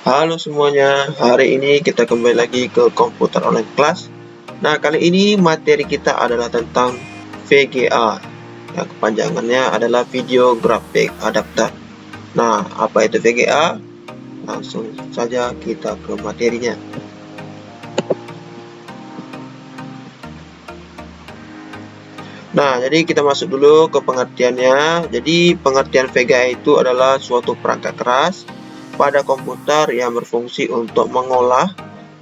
Halo semuanya, hari ini kita kembali lagi ke komputer online class. Nah, kali ini materi kita adalah tentang VGA. Yang kepanjangannya adalah Video Graphic Adapter. Nah, apa itu VGA? Langsung saja kita ke materinya. Nah, jadi kita masuk dulu ke pengertiannya. Jadi, pengertian VGA itu adalah suatu perangkat keras pada komputer yang berfungsi untuk mengolah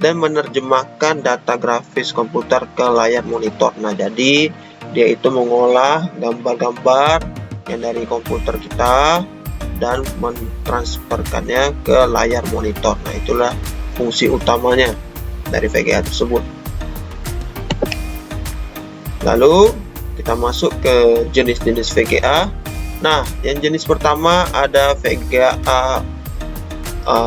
dan menerjemahkan data grafis komputer ke layar monitor. Nah, jadi dia itu mengolah gambar-gambar yang dari komputer kita dan mentransferkannya ke layar monitor. Nah, itulah fungsi utamanya dari VGA tersebut. Lalu kita masuk ke jenis-jenis VGA. Nah, yang jenis pertama ada VGA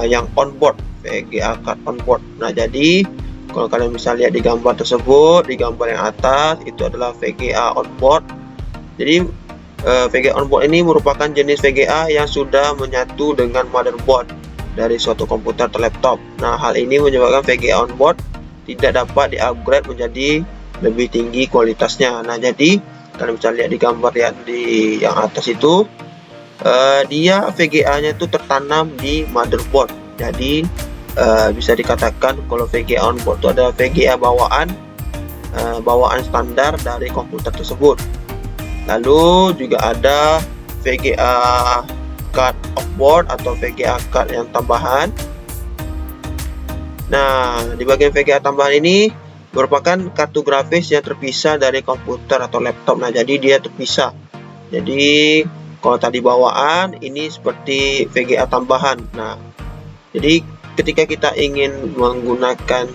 yang onboard, VGA card onboard. Nah, jadi kalau kalian bisa lihat di gambar tersebut, di gambar yang atas itu adalah VGA onboard. Jadi VGA onboard ini merupakan jenis VGA yang sudah menyatu dengan motherboard dari suatu komputer atau laptop. Nah, hal ini menyebabkan VGA onboard tidak dapat di-upgrade menjadi lebih tinggi kualitasnya. Nah, jadi kalian bisa lihat di gambar yang atas itu, dia VGA-nya itu tertanam di motherboard. Jadi bisa dikatakan kalau VGA onboard itu adalah VGA bawaan standar dari komputer tersebut. Lalu juga ada VGA card offboard atau VGA card yang tambahan. Nah, di bagian VGA tambahan ini merupakan kartu grafis yang terpisah dari komputer atau laptop. Nah, jadi dia terpisah. Jadi kalau tadi bawaan, ini seperti VGA tambahan. Nah, jadi ketika kita ingin menggunakan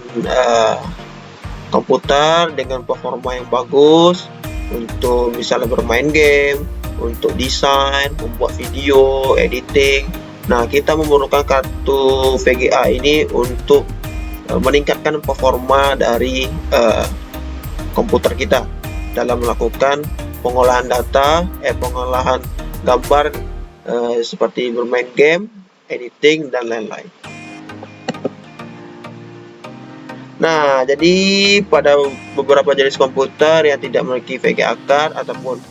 komputer dengan performa yang bagus untuk misalnya bermain game, untuk desain, membuat video, editing. Nah, kita memerlukan kartu VGA ini untuk meningkatkan performa dari komputer kita dalam melakukan pengolahan data, pengolahan gambar seperti bermain game, editing, dan lain-lain. Nah, jadi pada beberapa jenis komputer yang tidak memiliki VGA card ataupun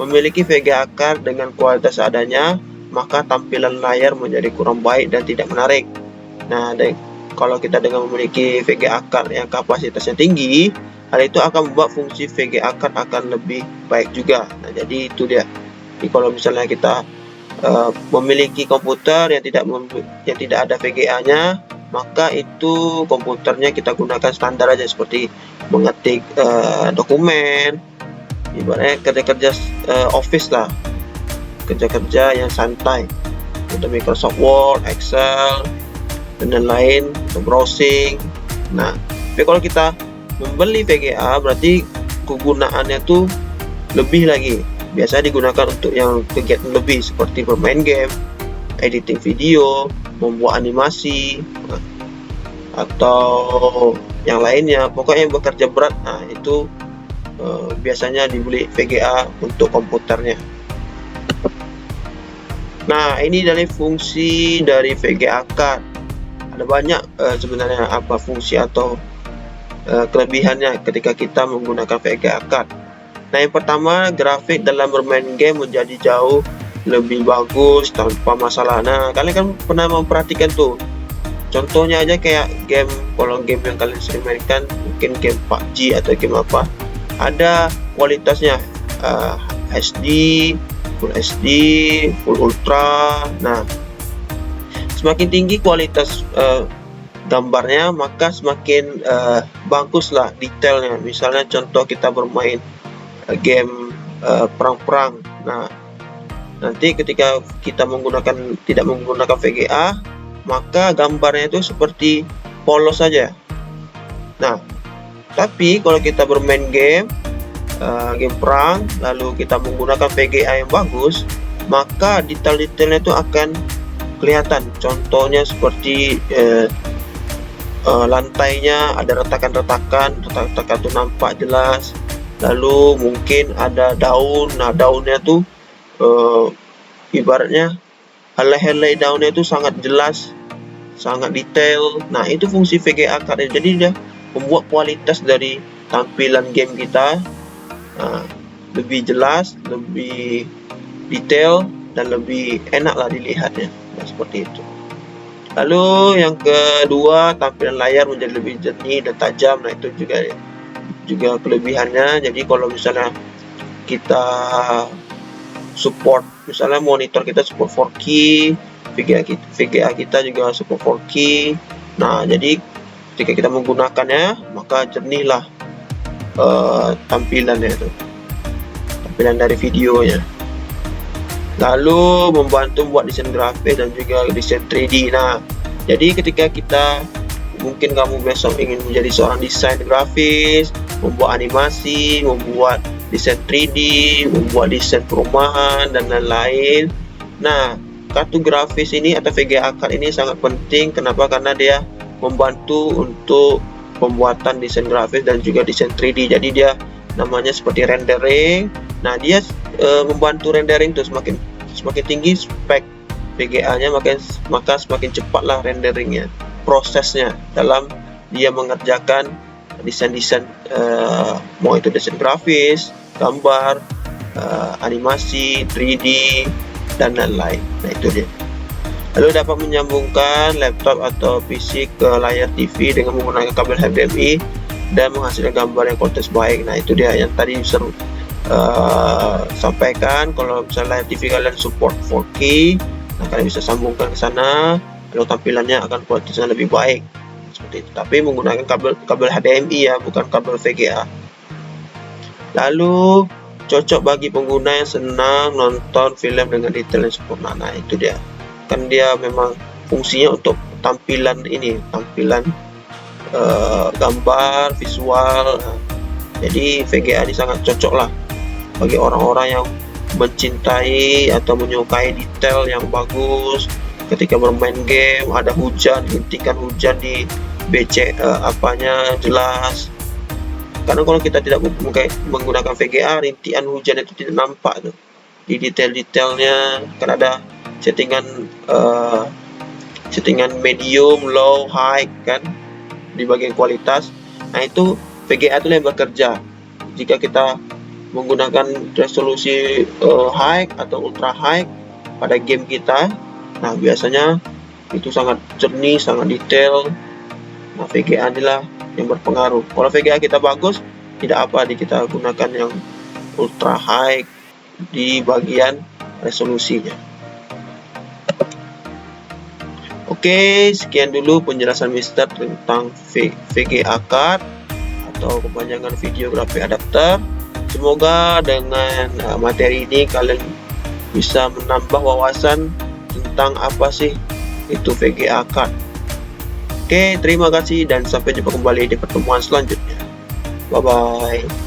memiliki VGA card dengan kualitas seadanya, maka tampilan layar menjadi kurang baik dan tidak menarik. Nah, kalau kita dengan memiliki VGA card yang kapasitasnya tinggi, hal itu akan membuat fungsi VGA card akan lebih baik juga. Nah, jadi itu dia. Jadi kalau misalnya kita memiliki komputer yang tidak ada VGA-nya, maka itu komputernya kita gunakan standar aja, seperti mengetik dokumen, ibaratnya kerja-kerja office lah, kerja-kerja yang santai untuk Microsoft Word, Excel, dan lain-lain, untuk browsing. Nah, tapi kalau kita membeli VGA berarti kegunaannya tuh lebih lagi. Biasa digunakan untuk yang kegiatan lebih seperti bermain game, editing video, membuat animasi, atau yang lainnya. Pokoknya yang bekerja berat, nah itu biasanya dibeli VGA untuk komputernya. Nah, ini dari fungsi dari VGA card. Ada banyak sebenarnya apa fungsi atau kelebihannya ketika kita menggunakan VGA card. Nah, yang pertama, grafik dalam bermain game menjadi jauh lebih bagus tanpa masalah. Nah, kalian kan pernah memperhatikan tuh, contohnya aja kayak game, kalau game yang kalian sering mainkan, mungkin game PUBG atau game apa, ada kualitasnya HD, Full HD, Full Ultra. Nah, semakin tinggi kualitas gambarnya, maka semakin baguslah detailnya. Misalnya contoh kita bermain game perang-perang. Nah, nanti ketika kita tidak menggunakan VGA, maka gambarnya itu seperti polos saja. Nah, tapi kalau kita bermain game perang, lalu kita menggunakan VGA yang bagus, maka detail-detailnya itu akan kelihatan. Contohnya seperti lantainya ada retakan-retakan itu nampak jelas. Lalu mungkin ada daun. Nah, daunnya tuh ibaratnya helai-helai daunnya itu sangat jelas sangat detail. Nah, itu fungsi VGA card. Jadi dia membuat kualitas dari tampilan game kita lebih jelas, lebih detail, dan lebih enak lah dilihatnya. Nah, seperti itu. Lalu yang kedua, tampilan layar menjadi lebih jernih dan tajam. Nah, itu juga kelebihannya. Jadi kalau misalnya kita support, misalnya monitor kita support 4K, VGA kita juga support 4K. Nah, jadi ketika kita menggunakannya, maka jernihlah tampilannya itu, tampilan dari videonya. Lalu membantu membuat desain grafis dan juga desain 3D. Nah, jadi ketika kita mungkin kamu besok ingin menjadi seorang desain grafis, membuat animasi, membuat desain 3D, membuat desain perumahan dan lain-lain. Nah, kartu grafis ini atau VGA card ini sangat penting. Kenapa? Karena dia membantu untuk pembuatan desain grafis dan juga desain 3D. Jadi dia namanya seperti rendering. Nah, dia membantu rendering tuh, semakin tinggi spek VGA-nya, maka semakin cepatlah renderingnya, prosesnya dalam dia mengerjakan desain-desain, mau itu desain grafis, gambar, animasi, 3D, dan lain-lain. Nah, itu dia. Lalu dapat menyambungkan laptop atau PC ke layar TV dengan menggunakan kabel HDMI dan menghasilkan gambar yang kualitas baik. Nah, itu dia yang tadi seru sampaikan. Kalau misalnya layar TV kalian support 4K, nah kalian bisa sambungkan ke sana, lalu tampilannya akan kualitasnya lebih baik seperti itu. Tapi menggunakan kabel HDMI ya, bukan kabel VGA. Lalu cocok bagi pengguna yang senang nonton film dengan detail yang sempurna. Nah, itu dia. Kan dia memang fungsinya untuk tampilan ini, tampilan gambar, visual. Nah, jadi VGA ini sangat cocok lah bagi orang-orang yang mencintai atau menyukai detail yang bagus. Ketika bermain game, ada hujan, rintikan hujan di BC apanya jelas. Karena kalau kita tidak menggunakan VGA, rintian hujan itu tidak nampak tuh di detail-detailnya. Kan ada settingan medium, low, high kan di bagian kualitas. Nah, itu VGA itu yang bekerja. Jika kita menggunakan resolusi high atau ultra high pada game kita, nah biasanya itu sangat jernih, sangat detail. Nah, VGA inilah yang berpengaruh. Kalau VGA kita bagus, tidak apa kita gunakan yang ultra high di bagian resolusinya. Oke, sekian dulu penjelasan Mister tentang VGA card atau kepanjangan video graphic adapter. Semoga dengan materi ini kalian bisa menambah wawasan tentang apa sih itu VGA card. Oke, terima kasih dan sampai jumpa kembali di pertemuan selanjutnya. Bye bye.